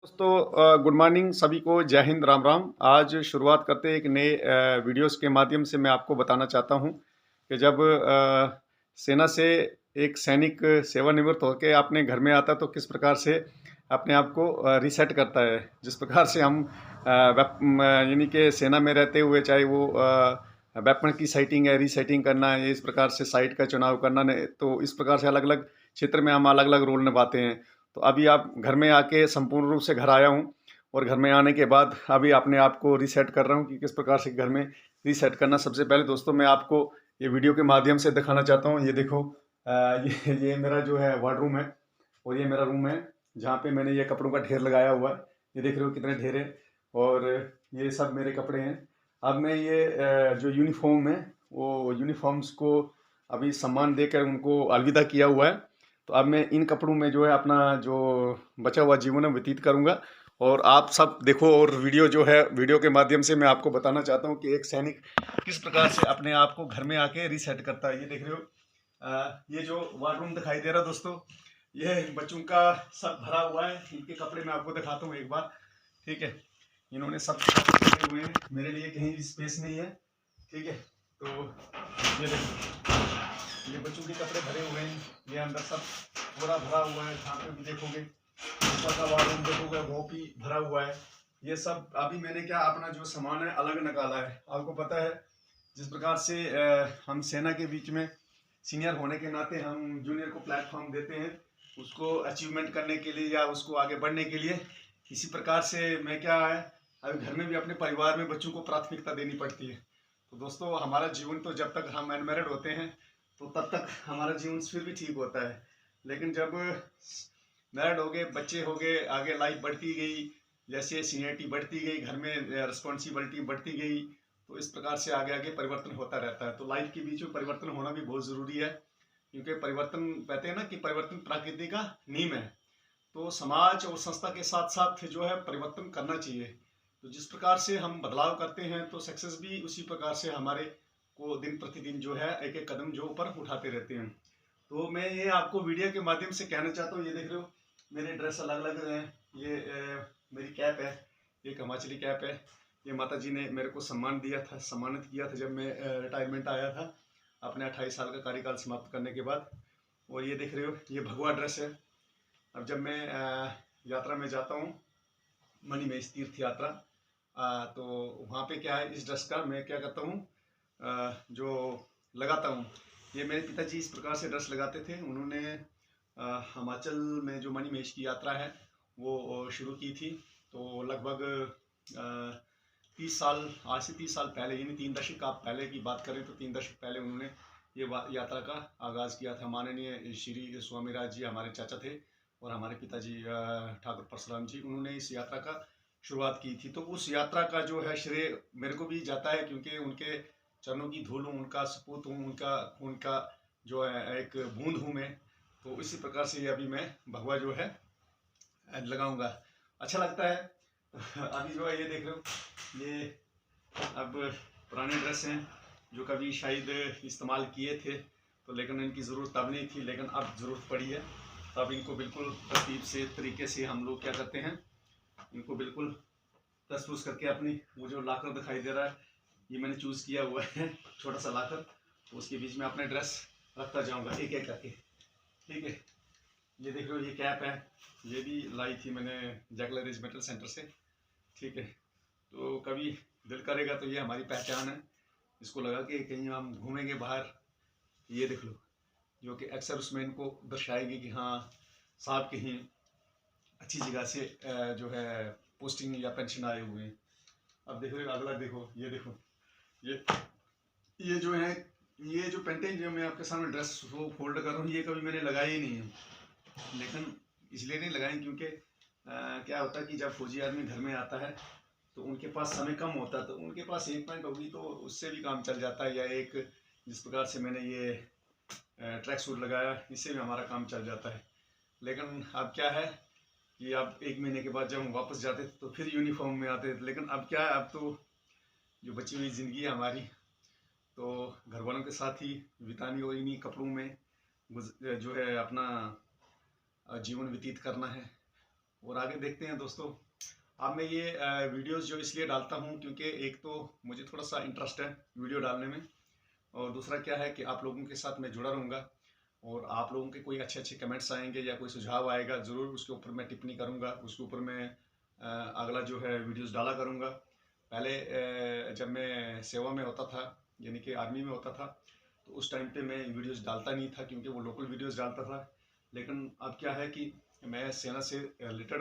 दोस्तों good morning सभी को। जय हिंद, राम राम। आज शुरुआत करते हैं एक नए वीडियोस के माध्यम से। मैं आपको बताना चाहता हूं कि जब सेना से एक सैनिक सेवानिवृत्त होकर अपने घर में आता है तो किस प्रकार से अपने आप को रीसेट करता है। जिस प्रकार से हम यानी कि सेना में रहते हुए, चाहे वो वेपन की सेटिंग है, रीसेटिंग करना है, इस प्रकार से साइट का चुनाव करना है, तो इस प्रकार से अलग अलग क्षेत्र में हम अलग अलग रोल निभाते हैं। तो अभी आप घर में आके संपूर्ण रूप से घर आया हूँ और घर में आने के बाद अभी अपने आप को रीसेट कर रहा हूँ कि किस प्रकार से घर में रीसेट करना। सबसे पहले दोस्तों मैं आपको ये वीडियो के माध्यम से दिखाना चाहता हूँ। ये देखो, ये मेरा जो है वार्डरूम है और ये मेरा रूम है जहाँ पे मैंने ये कपड़ों का ढेर लगाया हुआ है। ये देख रहे हो कितने ढेर है और ये सब मेरे कपड़े हैं। अब मैं ये जो यूनिफॉर्म है वो यूनिफॉर्म्स को अभी सम्मान देकर उनको अलविदा किया हुआ है। तो अब मैं इन कपड़ों में जो है अपना जो बचा हुआ जीवन है व्यतीत करूंगा और आप सब देखो। और वीडियो जो है, वीडियो के माध्यम से मैं आपको बताना चाहता हूं कि एक सैनिक किस प्रकार से अपने आप को घर में आके रीसेट करता है। ये देख रहे हो, ये जो वार्डरूम दिखाई दे रहा है दोस्तों, ये बच्चों का सब भरा हुआ है। इनके कपड़े मैं आपको दिखाता हूँ एक बार। ठीक है, इन्होंने सब कपड़े भरे हुए हैं, मेरे लिए कहीं स्पेस नहीं है। ठीक है, तो ये देखो, ये बच्चों के कपड़े भरे हुए हैं। ये अंदर सब पूरा भरा हुआ है। जहाँ पे भी देखोगे, ऊपर का वार्डरूम देखोगे वो भी भरा हुआ है। ये सब अभी मैंने क्या अपना जो सामान है अलग निकाला है। आपको पता है जिस प्रकार से हम सेना के बीच में सीनियर होने के नाते हम जूनियर को प्लेटफॉर्म देते हैं उसको अचीवमेंट करने के लिए या उसको आगे बढ़ने के लिए। इसी प्रकार से मैं क्या है, अभी घर में भी अपने परिवार में बच्चों को प्राथमिकता देनी पड़ती है। तो दोस्तों हमारा जीवन तो जब तक हम अनमेरिड होते हैं तो तब तक हमारा जीवन फिर भी ठीक होता है। लेकिन जब मैरिड हो गए, बच्चे हो गए, आगे लाइफ बढ़ती गई, जैसे सीनियरिटी बढ़ती गई, घर में रिस्पॉन्सिबिलिटी बढ़ती गई, तो इस प्रकार से आगे आगे परिवर्तन होता रहता है। तो लाइफ के बीच में परिवर्तन होना भी बहुत ज़रूरी है, क्योंकि परिवर्तन कहते हैं ना कि परिवर्तन प्रकृति का नियम है। तो समाज और संस्था के साथ साथ जो है परिवर्तन करना चाहिए। तो जिस प्रकार से हम बदलाव करते हैं तो सक्सेस भी उसी प्रकार से हमारे को दिन प्रतिदिन जो है एक एक कदम जो ऊपर उठाते रहते हैं। तो मैं ये आपको वीडियो के माध्यम से कहना चाहता हूँ। ये देख रहे हो मेरे ड्रेस अलग अलग हैं। ये मेरी कैप है, एक हिमाचली कैप है। ये माता जी ने मेरे को सम्मान दिया था, सम्मानित किया था जब मैं रिटायरमेंट आया था अपने 28 साल का कार्यकाल समाप्त करने के बाद। और ये देख रहे हो ये भगवा ड्रेस है। अब जब मैं यात्रा में जाता हूँ, मणिमहेश तीर्थ यात्रा, तो वहाँ पे क्या है, इस ड्रेस का मैं क्या करता हूँ, जो लगाता हूँ। ये मेरे पिताजी इस प्रकार से ड्रेस लगाते थे। उन्होंने हिमाचल में जो मणिमहेश की यात्रा है वो शुरू की थी। तो लगभग 30 साल, आज से 30 साल पहले, यानी 3 दशक आप पहले की बात करें तो 3 दशक पहले उन्होंने ये यात्रा का आगाज़ किया था। माननीय श्री स्वामीराज जी हमारे चाचा थे और हमारे पिताजी ठाकुर परशुराम जी, उन्होंने इस यात्रा का शुरुआत की थी। तो उस यात्रा का जो है श्रेय मेरे को भी जाता है, क्योंकि उनके चरणों की धूल हूँ, उनका सपूत हूँ, उनका जो है एक बूंद हूँ मैं। तो इसी प्रकार से अभी मैं भगवा जो है लगाऊंगा, अच्छा लगता है। अभी जो है ये देख रहे हो, ये अब पुराने ड्रेस हैं जो कभी शायद इस्तेमाल किए थे, तो लेकिन इनकी ज़रूरत तब नहीं थी, लेकिन अब ज़रूरत पड़ी है। तब इनको बिल्कुल तरतीब से तरीके से हम लोग क्या करते हैं, इनको बिल्कुल तसपूस करके अपनी वो जो लाकर दिखाई दे रहा है, ये मैंने चूज़ किया हुआ है छोटा सा लाकर, तो उसके बीच में अपने ड्रेस रखता जाऊंगा एक एक करके। ठीक है, ये देख रहे हो ये कैप है, ये भी लाई थी मैंने जैकलरीज मेटल सेंटर से। ठीक है, तो कभी दिल करेगा तो ये हमारी पहचान है, इसको लगा के कहीं हम घूमेंगे बाहर, ये देख लो, जो कि अक्सर उसमें इनको दर्शाएगी कि हाँ साहब कहीं अच्छी जगह से जो है पोस्टिंग या पेंशन आए हुए हैं। अब देखो अगला, देखो ये देखो, ये जो है, ये जो पेंटिंग जो मैं आपके सामने ड्रेस वो फोल्ड कर रहा हूँ, ये कभी मैंने लगाई ही नहीं है। लेकिन इसलिए नहीं लगाई क्योंकि क्या होता है कि जब फौजी आदमी घर में आता है तो उनके पास समय कम होता है, तो उनके पास एक पैंट होगी तो उससे भी काम चल जाता है, या एक जिस प्रकार से मैंने ये ट्रैक सूट लगाया इससे भी हमारा काम चल जाता है। लेकिन अब क्या है कि अब 1 महीने के बाद जब हम वापस जाते थे तो फिर यूनिफॉर्म में आते थे। लेकिन अब क्या है, अब तो जो बची हुई ज़िंदगी है हमारी, तो घर वालों के साथ ही बितानी और इन्हीं कपड़ों में जो है अपना जीवन व्यतीत करना है। और आगे देखते हैं दोस्तों। अब मैं ये वीडियोस जो इसलिए डालता हूँ क्योंकि एक तो मुझे थोड़ा सा इंटरेस्ट है वीडियो डालने में, और दूसरा क्या है कि आप लोगों के साथ मैं जुड़ा रहूँगा, और आप लोगों के कोई अच्छे अच्छे कमेंट्स आएंगे या कोई सुझाव आएगा, ज़रूर उसके ऊपर मैं टिप्पणी करूँगा, उसके ऊपर मैं अगला जो है वीडियोस डाला करूँगा। पहले जब मैं सेवा में होता था, यानी कि आर्मी में होता था, तो उस टाइम पे मैं वीडियोस डालता नहीं था क्योंकि वो लोकल वीडियोस डालता था। लेकिन अब क्या है कि मैं सेना से रिलेटेड